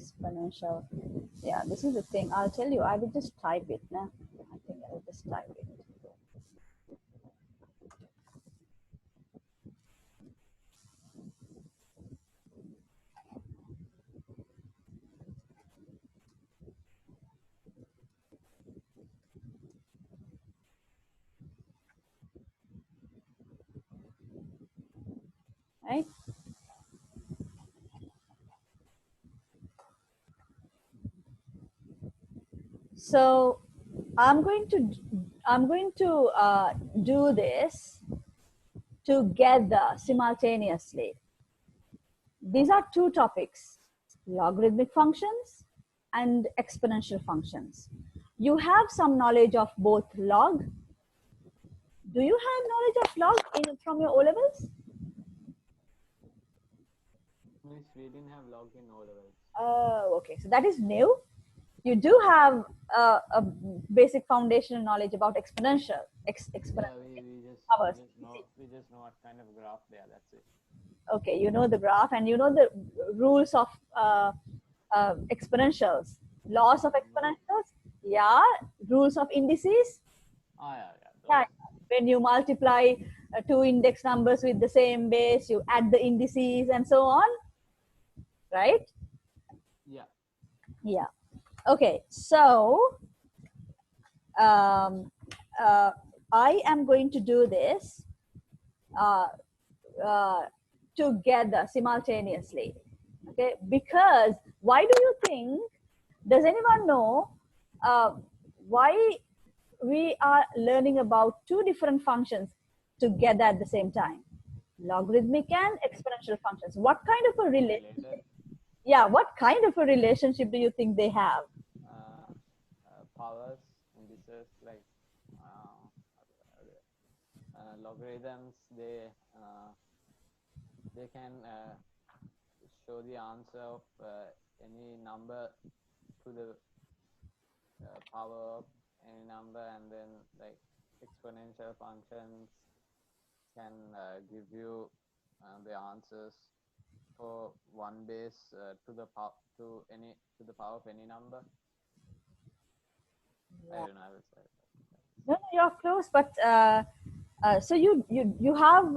exponential. Yeah, this is the thing. I'll tell you, I will just type it. Nah? I think I will just type it. Right? So I'm going to do this together simultaneously. These are two topics: logarithmic functions and exponential functions. You have some knowledge of both log. Do you have knowledge of log from your O-levels? Miss, we didn't have log in O-levels. Oh, okay. So that is new. You do have a basic foundational knowledge about exponential. Exponential powers. We just know what kind of graph they are. That's it. Okay, you know the graph and you know the rules of exponentials, laws of exponentials. Yeah, rules of indices. Yeah. When you multiply two index numbers with the same base, you add the indices and so on, right? Yeah. Yeah. Okay, so I am going to do this together simultaneously. Okay, because why do you think? Does anyone know why we are learning about two different functions together at the same time? Logarithmic and exponential functions. What kind of a relationship? Yeah, what kind of a relationship do you think they have? Powers, indices, like logarithms. They can show the answer of any number to the power of any number, and then like exponential functions can give you the answers for one base to the power of any number. Yeah. I don't know. I would say. No, you're close, but so you have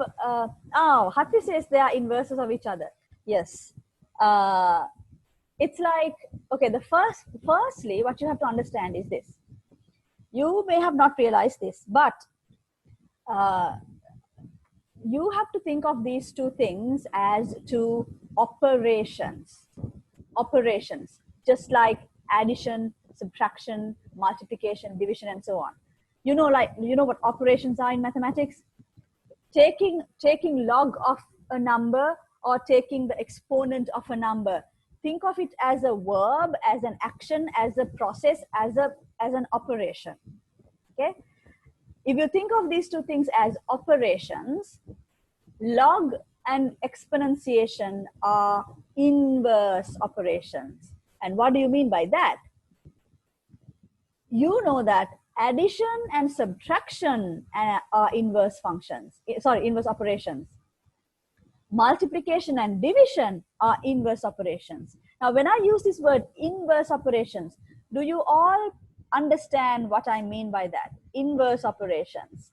Hati says they are inverses of each other. Yes. It's like, okay, firstly what you have to understand is this. You may have not realized this, but you have to think of these two things as two operations, just like addition, subtraction, multiplication, division, and so on. You know what operations are in mathematics? Taking log of a number or taking the exponent of a number. Think of it as a verb, as an action, as a process, as an operation. Okay? If you think of these two things as operations, log and exponentiation are inverse operations. And what do you mean by that? You know that addition and subtraction are inverse functions, inverse operations. Multiplication and division are inverse operations. Now, when I use this word inverse operations, do you all understand what I mean by that? Inverse operations.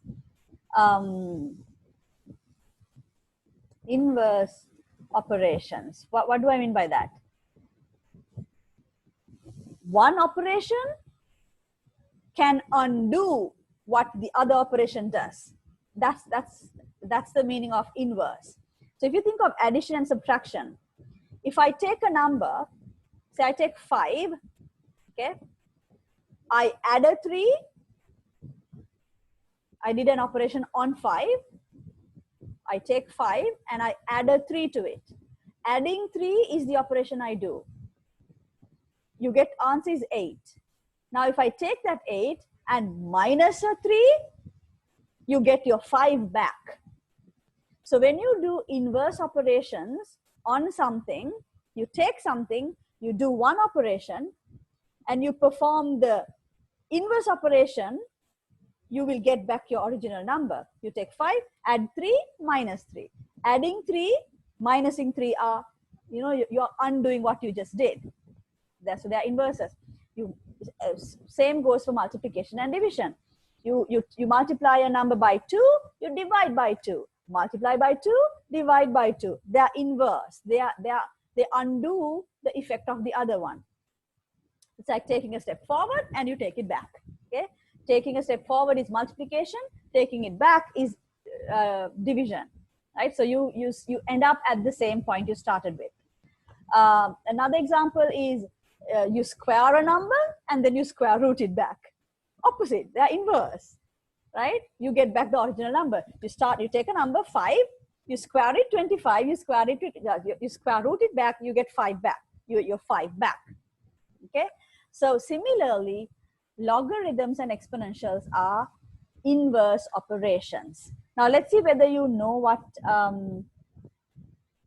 Inverse operations. What do I mean by that? One operation can undo what the other operation does. That's the meaning of inverse. So if you think of addition and subtraction, if I take a number, say I take 5, okay, I add a 3, I did an operation on 5, I take 5 and I add a 3 to it. Adding 3 is the operation I do. You get answer is 8. Now if I take that 8 and minus a 3, you get your 5 back. So when you do inverse operations on something, you take something, you do one operation, and you perform the inverse operation, you will get back your original number. You take 5, add 3, minus 3. Adding 3, minusing 3 are, you're undoing what you just did. So they are inverses. Same goes for multiplication and division. You multiply a number by 2, you divide by 2. Multiply by 2, divide by 2. They are inverse. They undo the effect of the other one. It's like taking a step forward and you take it back. Okay, taking a step forward is multiplication. Taking it back is division. Right. So you end up at the same point you started with. Another example is you square a number and then you square root it back. Opposite. They are inverse. Right. You get back the original number. You take a number 5. You square it 25. You square it. You square root it back. You get 5 back. You're 5 back. Okay. So similarly, logarithms and exponentials are inverse operations. Now let's see whether you know what.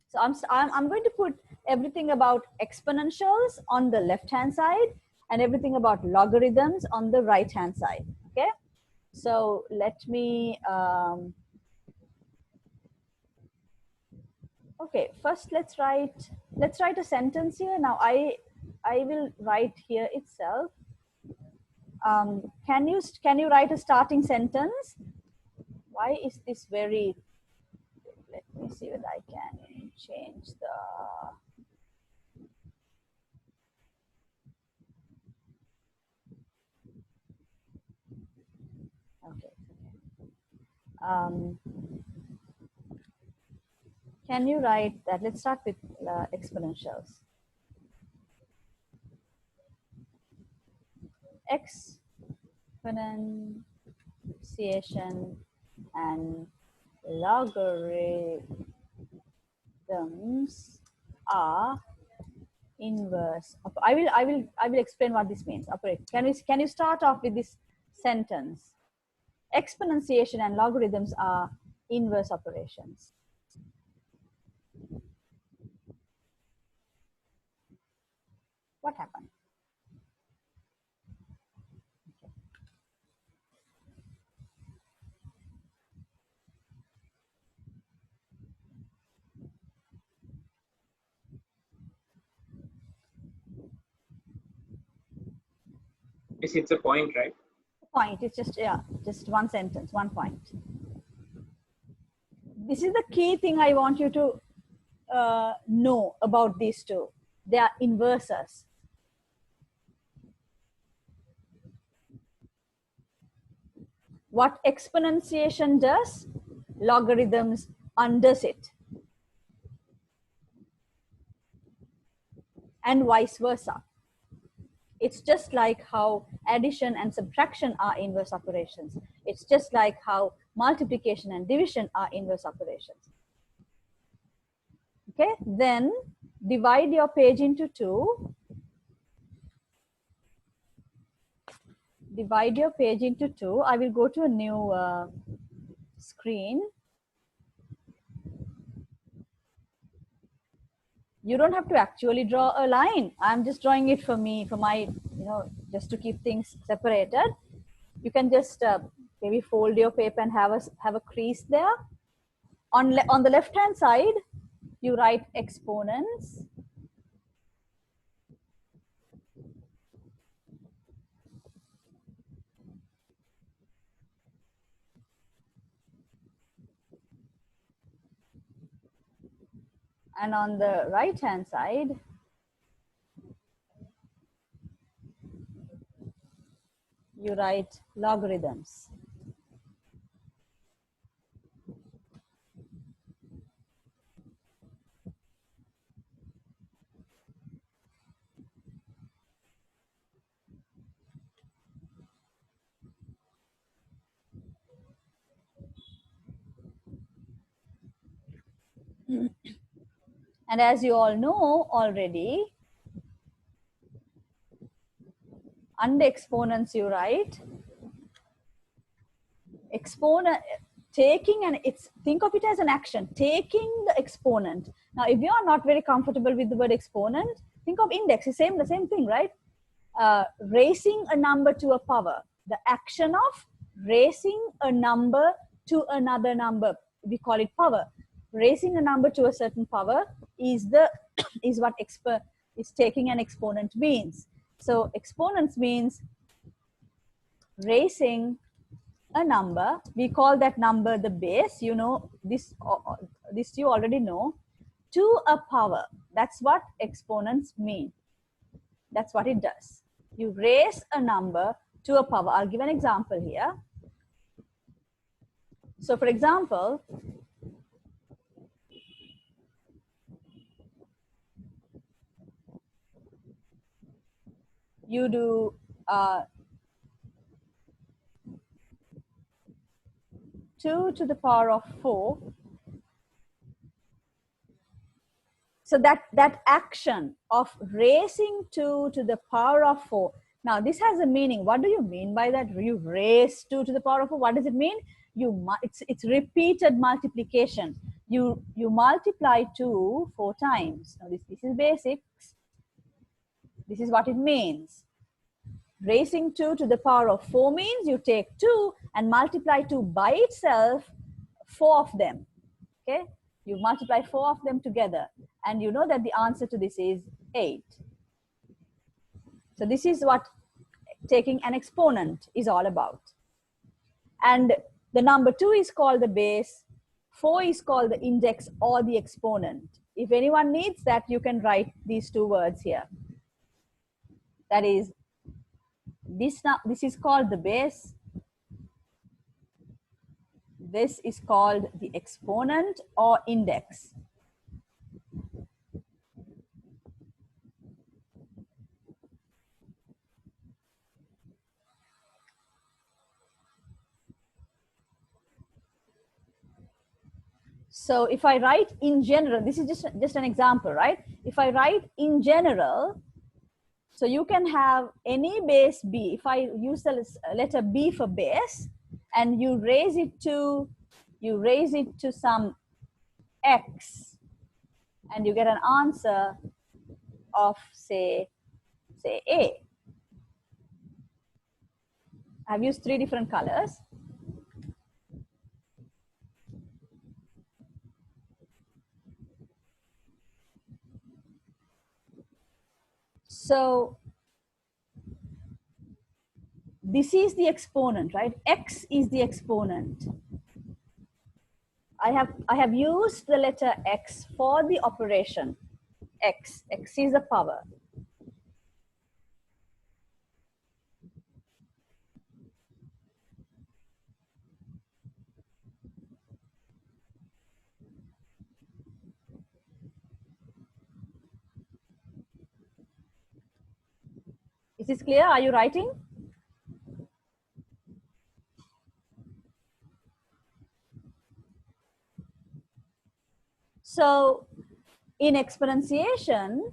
So I'm going to put everything about exponentials on the left hand side and everything about logarithms on the right hand side. Okay. So let me. Okay. First, let's write a sentence here. Now I will write here itself. Can you write a starting sentence? Why is this very? Let me see whether I can change the. Okay. Can you write that? Let's start with exponentials. Exponentiation and logarithms are inverse. I will explain what this means. Can you start off with this sentence? Exponentiation and logarithms are inverse operations. What happened? It's a point, right? Point. It's just one sentence, one point. This is the key thing I want you to know about these two. They are inverses. What exponentiation does, logarithms undoes it. And vice versa. It's just like how addition and subtraction are inverse operations. It's just like how multiplication and division are inverse operations. Okay, then divide your page into 2. Divide your page into 2. I will go to a new screen. You don't have to actually draw a line. I'm just drawing it for my, just to keep things separated. You can just maybe fold your paper and have a crease there. On the left hand side, you write exponents. And on the right hand side, you write logarithms. And as you all know already, under exponents you write exponent, taking, and think of it as an action, taking the exponent. Now, if you are not very comfortable with the word exponent, think of index, the same thing, right? Raising a number to a power, the action of raising a number to another number, we call it power. Raising a number to a certain power is what is taking an exponent means. So exponents means raising a number. We call that number the base. You know this. This you already know. To a power. That's what exponents mean. That's what it does. You raise a number to a power. I'll give an example here. So for example, you do 2 to the power of 4. So that action of raising 2 to the power of 4. Now this has a meaning. What do you mean by that? You raise 2 to the power of 4. What does it mean? It's repeated multiplication. You multiply 2 4 times. Now this is basics. This is what it means. Raising 2 to the power of 4 means you take 2 and multiply 2 by itself, 4 of them. Okay, you multiply 4 of them together, and you know that the answer to this is 8. So this is what taking an exponent is all about. And the number 2 is called the base, 4 is called the index or the exponent. If anyone needs that, you can write these 2 words here. That is, this is called the base. This is called the exponent or index. So if I write in general, this is just an example, right? If I write in general, so you can have any base b. If I use the letter b for base, and you raise it to some x, and you get an answer of say a. I've used 3 different colors. So this is the exponent, right? X is the exponent. I have used the letter x for the operation. X is the power. Is this clear? Are you writing? So in exponentiation,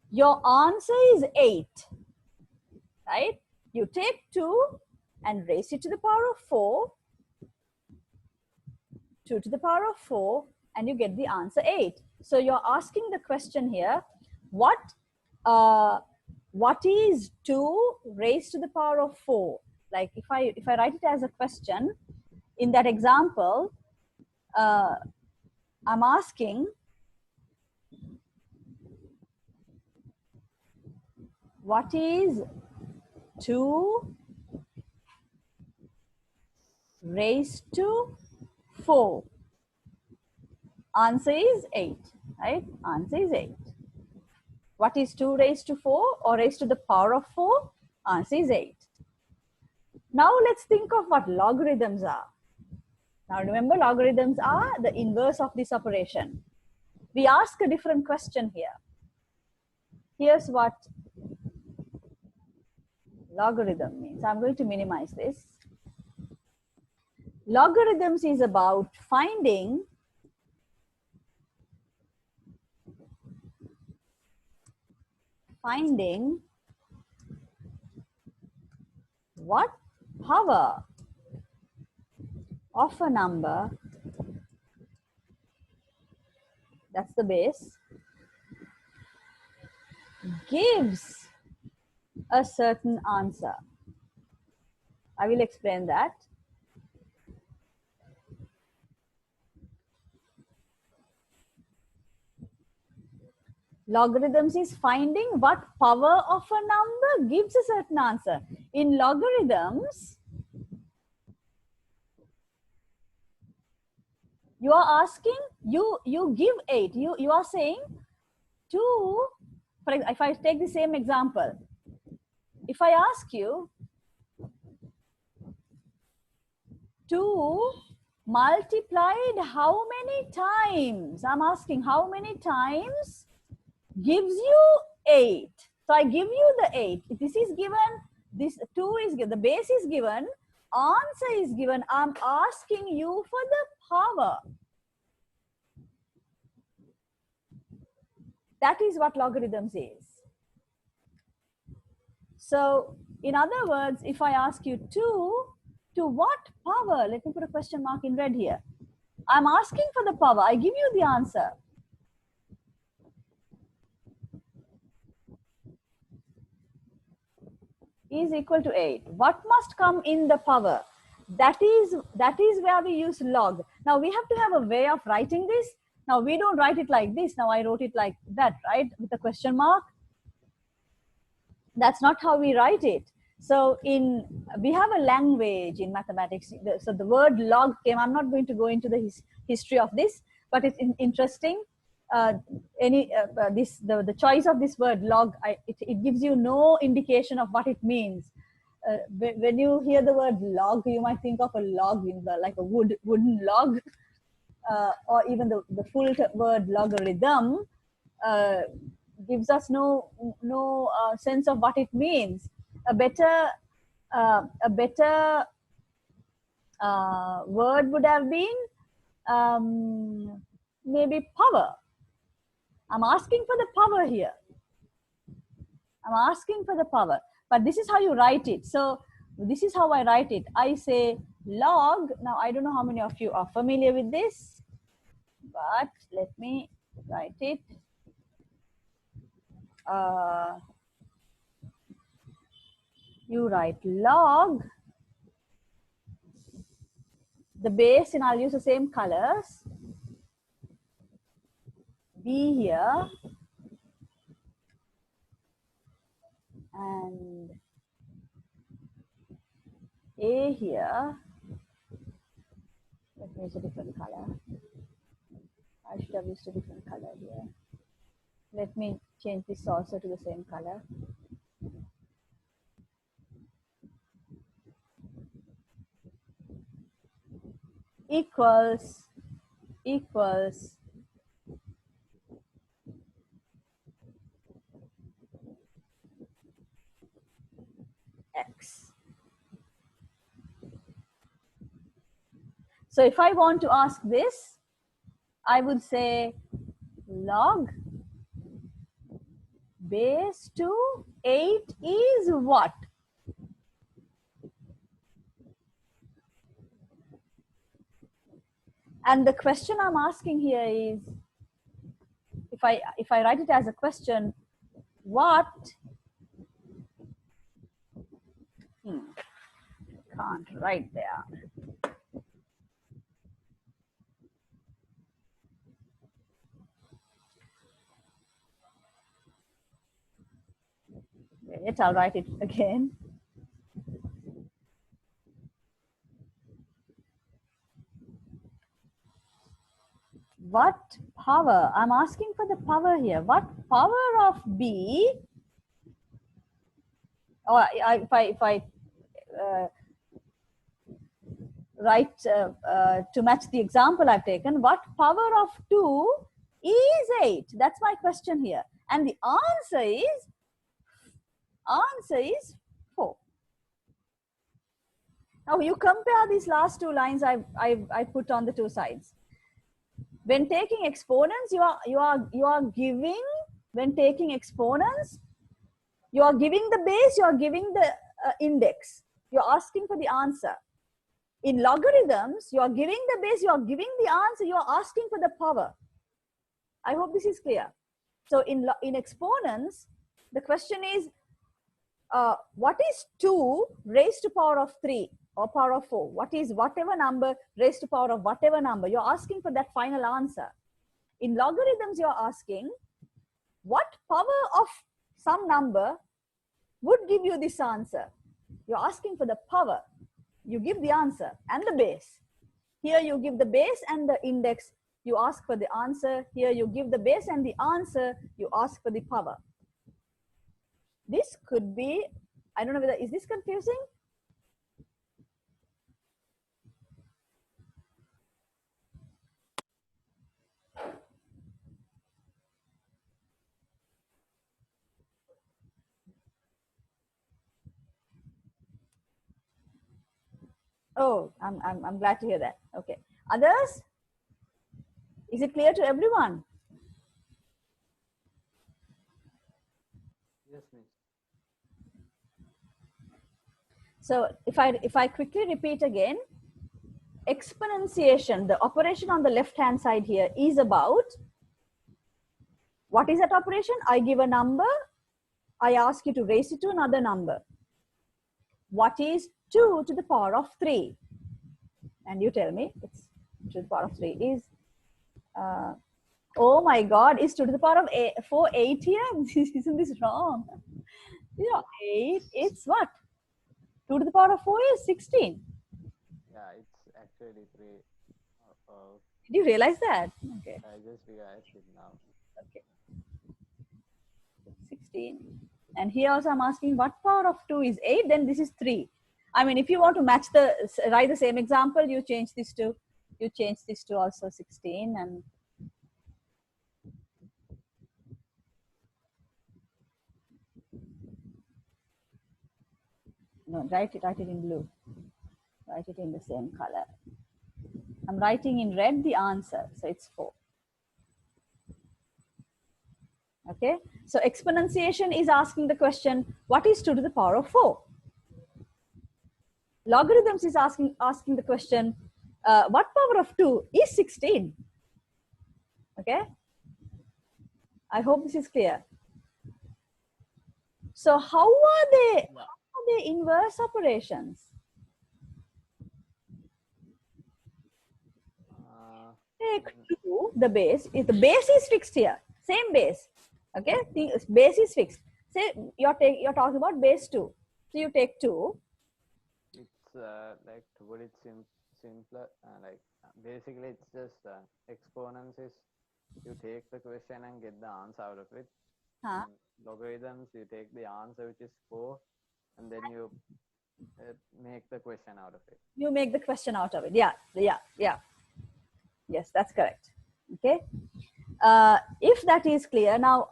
your answer is 8, right? You take 2 and raise it to the power of 4, 2 to the power of 4, and you get the answer 8. So you're asking the question here, what is 2 raised to the power of 4? Like if I write it as a question, in that example, I'm asking, what is 2 raised to 4? Answer is 8, right? Answer is 8. What is 2 raised to 4 or raised to the power of 4? Answer is 8. Now let's think of what logarithms are. Now remember, logarithms are the inverse of this operation. We ask a different question here. Here's what logarithm means. I'm going to minimize this. Logarithms is about finding what power of a number, that's the base, gives a certain answer. I will explain that. Logarithms is finding what power of a number gives a certain answer. In logarithms, you are asking, you give 8. You are saying 2, for example, if I take the same example, if I ask you 2 multiplied how many times? I'm asking how many times gives you 8. So I give you the 8. This is given, this 2 is given, the base is given, answer is given. I'm asking you for the power. That is what logarithms is. So in other words, if I ask you 2, to what power? Let me put a question mark in red here. I'm asking for the power. I give you the answer. Is equal to 8. What must come in the power? That is where we use log. Now we have to have a way of writing this. Now we don't write it like this. Now I wrote it like that, right? With a question mark. That's not how we write it. So we have a language in mathematics. So the word log came. I'm not going to go into the history of this, but it's interesting. The choice of this word log, it gives you no indication of what it means. When you hear the word log, you might think of a log, like a wooden log, or even the full word logarithm gives us no sense of what it means. A better word would have been maybe power. I'm asking for the power here. I'm asking for the power, but this is how you write it. So this is how I write it. I say log. Now I don't know how many of you are familiar with this, but let me write it. You write log, the base, and I'll use the same colors. B here, and A here. Let me use a different color. I should have used a different color here. Let me change this also to the same color. Equals X. So if I want to ask this, I would say log base to 8 is what? And the question I'm asking here is, if I write it as a question, what? Can't write there. Wait, I'll write it again. What power? I'm asking for the power here. What power of B? Or if I write to match the example I've taken, what power of 2 is 8? That's my question here. And the answer is 4. Now you compare these last 2 lines I put on the 2 sides. When taking exponents, you are giving, when taking exponents, you are giving the base, you are giving the index. You're asking for the answer. In logarithms, you are giving the base, you are giving the answer, you are asking for the power. I hope this is clear. So in exponents, the question is, what is 2 raised to power of 3 or power of 4? What is whatever number raised to power of whatever number? You're asking for that final answer. In logarithms, you're asking what power of some number would give you this answer? You're asking for the power. You give the answer and the base. Here you give the base and the index. You ask for the answer. Here you give the base and the answer. You ask for the power. This could be, I don't know whether, is this confusing? Oh, I'm glad to hear that. Okay. Others? Is it clear to everyone? Yes, miss. So if I quickly repeat again, exponentiation, the operation on the left hand side here is about, what is that operation? I give a number, I ask you to raise it to another number. What is 2 to the power of 3? And you tell me, it's 2 to the power of 3 is, oh my God, is 2 to the power of 4 8 here? Isn't this wrong? You know, 8, it's what? 2 to the power of 4 is 16. Yeah, it's actually 3. Did you realize that? Okay. I just realized it now. Okay. 16. And here also I'm asking what power of 2 is 8, then this is 3. I mean, if you want to match write the same example, you change this to also 16 and no, write it in blue. Write it in the same color. I'm writing in red the answer, so it's 4. Okay, so exponentiation is asking the question, what is 2 to the power of 4? Logarithms is asking the question, what power of 2 is 16? Okay, I hope this is clear. So how are they inverse operations? Take 2, the base, if the base is fixed here, same base, okay, the base is fixed. Say you're talking about base 2, so you take 2. It's like, to put it simpler, like basically it's just exponents is you take the question and get the answer out of it. Logarithms, you take the answer, which is 4, and then you make the question out of it. You make the question out of it. Yeah. Yes, that's correct. Okay. If that is clear, now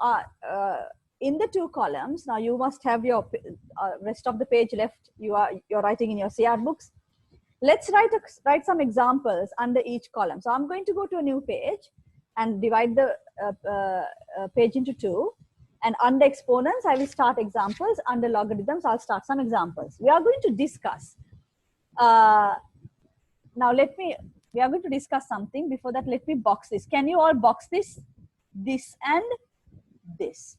in the 2 columns, now you must have your rest of the page left. You're writing in your CR books. Let's write some examples under each column. So I'm going to go to a new page and divide the page into 2. And under exponents, I will start examples. Under logarithms, I'll start some examples. We are going to discuss. Now we are going to discuss something. Before that, let me box this. Can you all box this? This and this.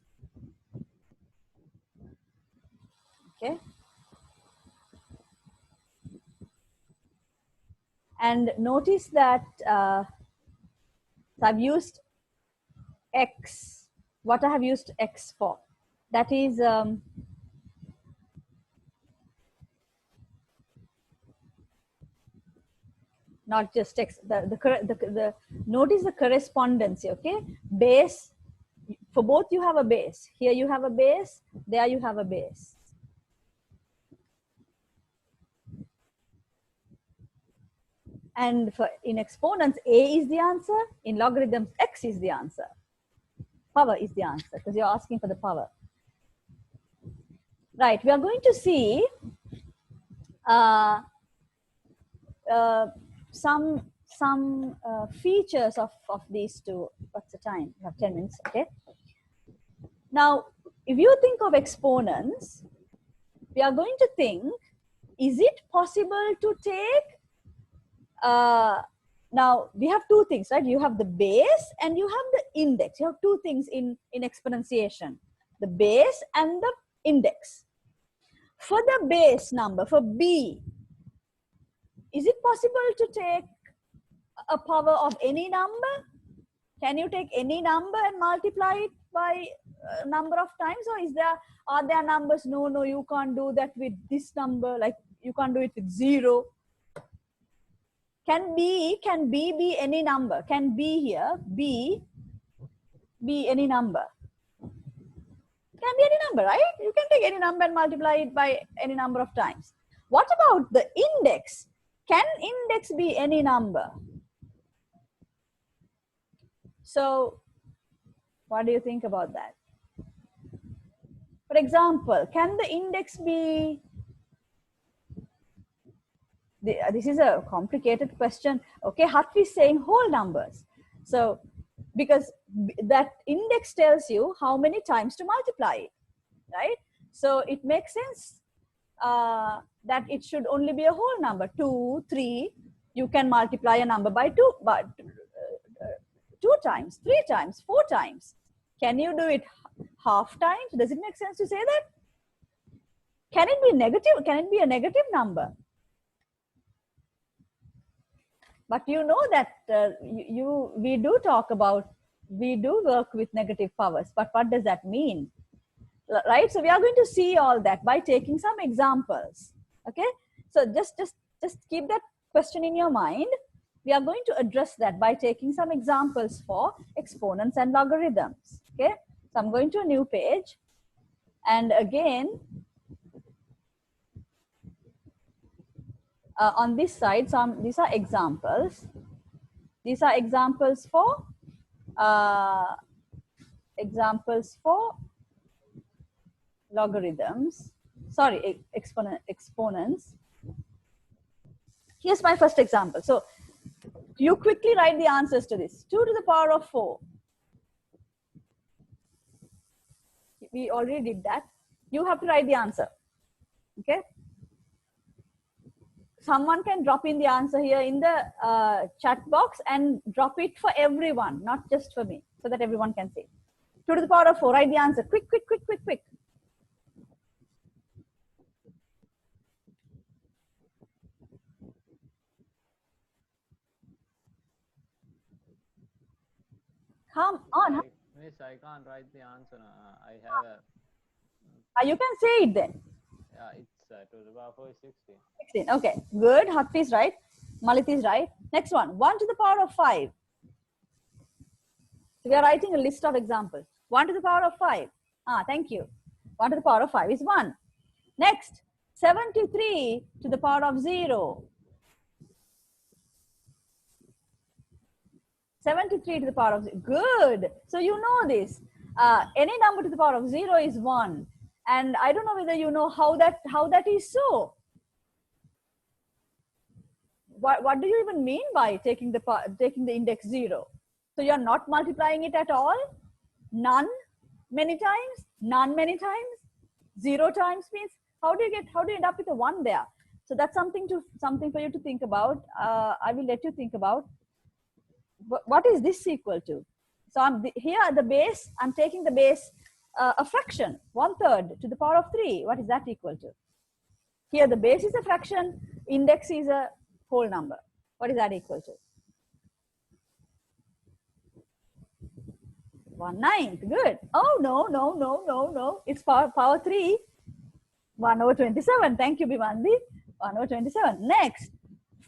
Okay. And notice that I've used X. What I have used X for? That is not just X. Notice the correspondence. Okay, base. For both you have a base. Here you have a base. There you have a base. And in exponents, A is the answer. In logarithms, X is the answer. Power is the answer because you're asking for the power. Right, we are going to see some features of these 2. What's the time? We have 10 minutes, okay? Now, if you think of exponents, we are going to think, is it possible to take, now we have 2 things, right? You have the base and you have the index. You have 2 things in exponentiation, the base and the index. For the base number, for B, is it possible to take a power of any number? Can you take any number and multiply it by number of times, or are there numbers? No, you can't do that with this number. Like you can't do it with 0. Can B be any number? Can B here be any number? Can be any number, right? You can take any number and multiply it by any number of times. What about the index? Can index be any number? So what do you think about that? For example, can the index be, this is a complicated question. Okay, Hatvi is saying whole numbers. So because that index tells you how many times to multiply it, right? So it makes sense that it should only be a whole number. 2, 3, you can multiply a number by 2, but 2 times, 3 times, 4 times. Can you do it half times? Does it make sense to say that? Can it be negative? Can it be a negative number? But you know that we do work with negative powers, but what does that mean? Right? So we are going to see all that by taking some examples. Okay? So just keep that question in your mind. We are going to address that by taking some examples for exponents and logarithms. Okay? So I'm going to a new page. And again, on this side, these are examples. These are examples for logarithms. Sorry, exponents. Here's my first example. So you quickly write the answers to this. 2 to the power of 4. We already did that. You have to write the answer. Okay? Someone can drop in the answer here in the chat box and drop it for everyone, not just for me, so that everyone can see. 2 to the power of 4, write the answer. Quick. Come on. Miss, I can't write the answer. I have a. You can say it then. Yeah, it's 2 to the power of 4 is 16. 16. Okay, good. Hatfi is right. Malit is right. Next one. 1 to the power of 5. So we are writing a list of examples. 1 to the power of 5. Thank you. 1 to the power of 5 is 1. Next, 73 to the power of 0. 73 to the power of 0. Good. So you know this. Any number to the power of 0 is 1. And I don't know whether you know how that is so. What do you even mean by taking the index 0? So you're not multiplying it at all? None many times? None many times? 0 times means how do you end up with a 1 there? So that's something for you to think about. I will let you think about. What is this equal to? So here at the base, I'm taking the base a fraction, 1/3 to the power of 3. What is that equal to? Here the base is a fraction, index is a whole number. What is that equal to? 1/9. Good. Oh, no. It's power 3. 1/27. Thank you, Bimandi. 1/27. Next,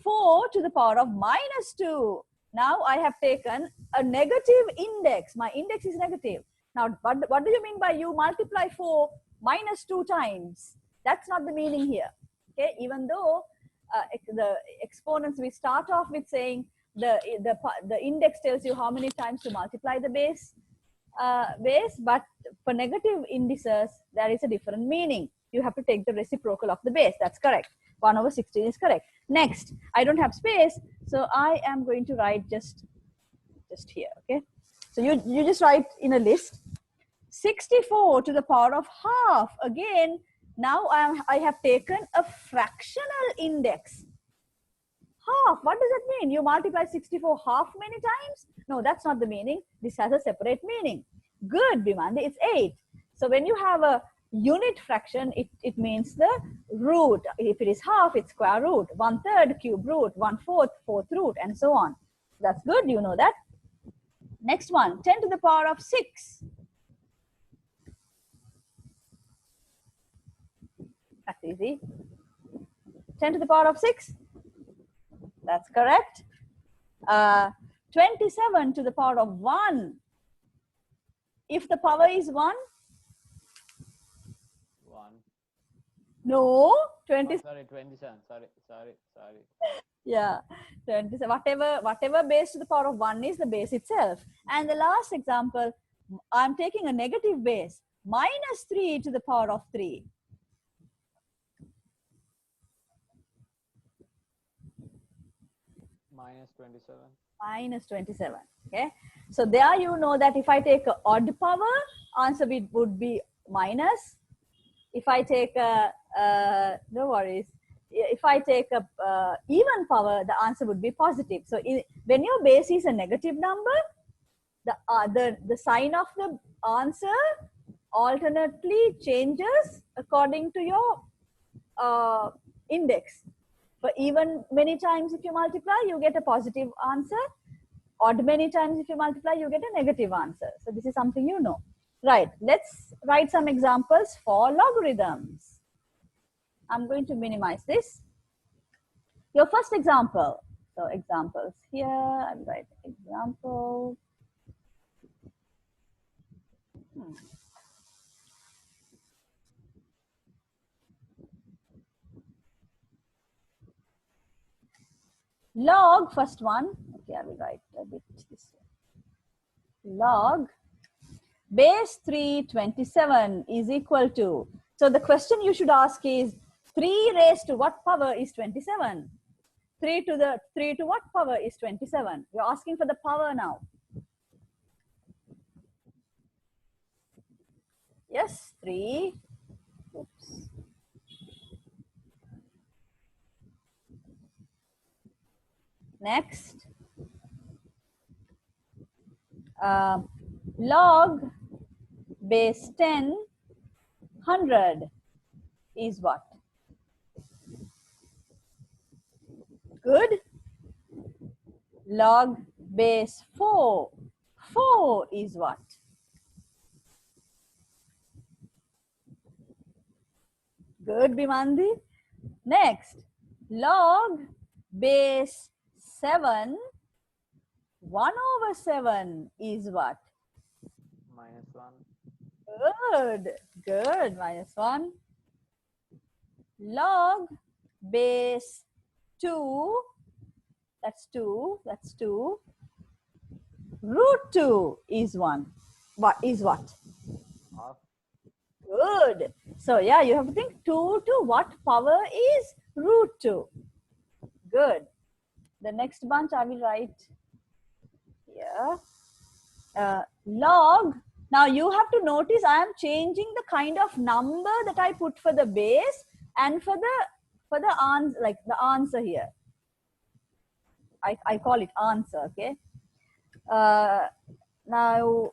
4 to the power of -2. Now I have taken a negative index. My index is negative. Now, what do you mean by you multiply 4 minus 2 times? That's not the meaning here. Okay, even though the exponents, we start off with saying the index tells you how many times to multiply the base, but for negative indices, there is a different meaning. You have to take the reciprocal of the base. That's correct. 1/16 is correct. Next, I don't have space, so I am going to write just here. Okay, so you just write in a list 64 to the power of half. Again, now I have taken a fractional index. Half, what does that mean? You multiply 64 half many times? No, that's not the meaning. This has a separate meaning. Good, Bimandi, it's 8. So when you have a unit fraction, it means the root. If it is half, it's square root. 1/3 cube root, 1/4 fourth root, and so on. That's good, you know that. Next one, 10 to the power of 6. That's easy. 10 to the power of 6. That's correct. 27 to the power of 1. If the power is 1, 1. no, Oh, 20. sorry, 27. Sorry. Yeah, 27. Whatever base to the power of 1 is the base itself. And the last example, I'm taking a negative base, minus 3 to the power of 3. Minus 27. Minus 27. Okay. So there you know that if I take an odd power, answer would be minus. If I take no worries. If I take a even power, the answer would be positive. So when your base is a negative number, the sign of the answer alternately changes according to your index. For even many times if you multiply, you get a positive answer. Odd many times if you multiply, you get a negative answer. So this is something you know. Right, let's write some examples for logarithms. I'm going to minimize this. Your first example. So examples here, I'll write example. Log, first one. Okay, I will write a bit this way. Log base 327 is equal to. So the question you should ask is 3 raised to what power is 27? 3 to what power is 27? You're asking for the power now. Yes, 3. Oops. Next. Log base 10 100 is what? Good. Log base 4 is what? Good, Bimandi. Next, log base 7 1/7 is what? Minus 1. Good, minus 1. Log base 2, that's 2. Root 2 is 1. What is what? Half. Good. So yeah, you have to think 2 to what power is root 2. Good. The next bunch I will write here. Log. Now you have to notice I am changing the kind of number that I put for the base and for the answer, like the answer here. I call it answer. Okay. Now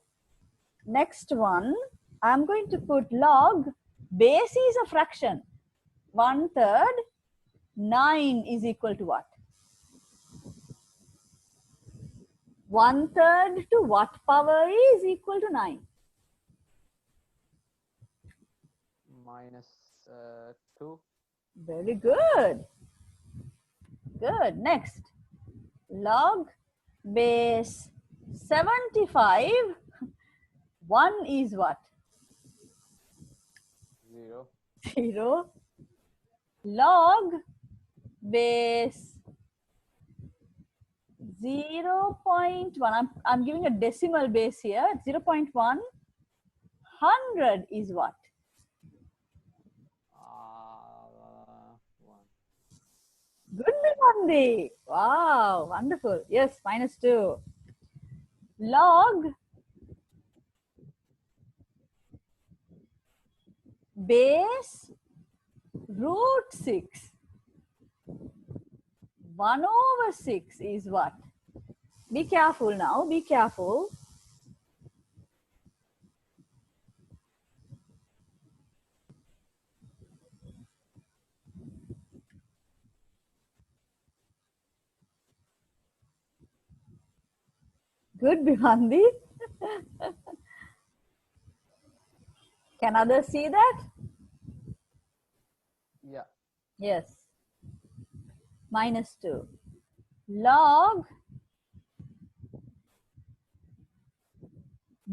next one, I'm going to put log. Base is a fraction. 1/3. 9 is equal to what? 1/3 to what power is equal to 9? Minus 2. Very good. Good. Next, log base 75. 1 is what? 0. 0. Log base 0.1. I'm giving a decimal base here. 0.1. 100 is what? 1. Good, Nirmandi. Wow, wonderful. Yes, minus 2. Log base root 6. 1/6 is what? Be careful now, be careful. Good, Bhivandi. Can others see that? Yes. Minus 2. Log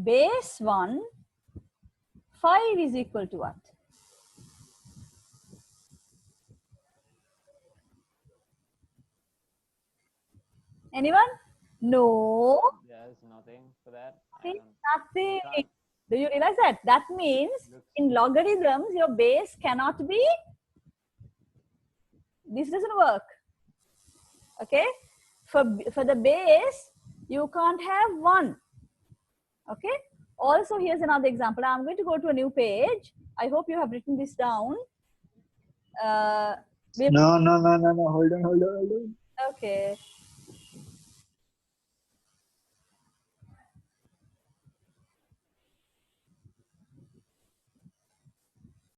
base 1, 5 is equal to what? Anyone? No. There's nothing for that. Nothing. Can't. Do you realize that? That means in logarithms, your base cannot be, this doesn't work. Okay? For the base, you can't have 1. Okay? Also, here's another example. I'm going to go to a new page. I hope you have written this down. No. Hold on. Okay.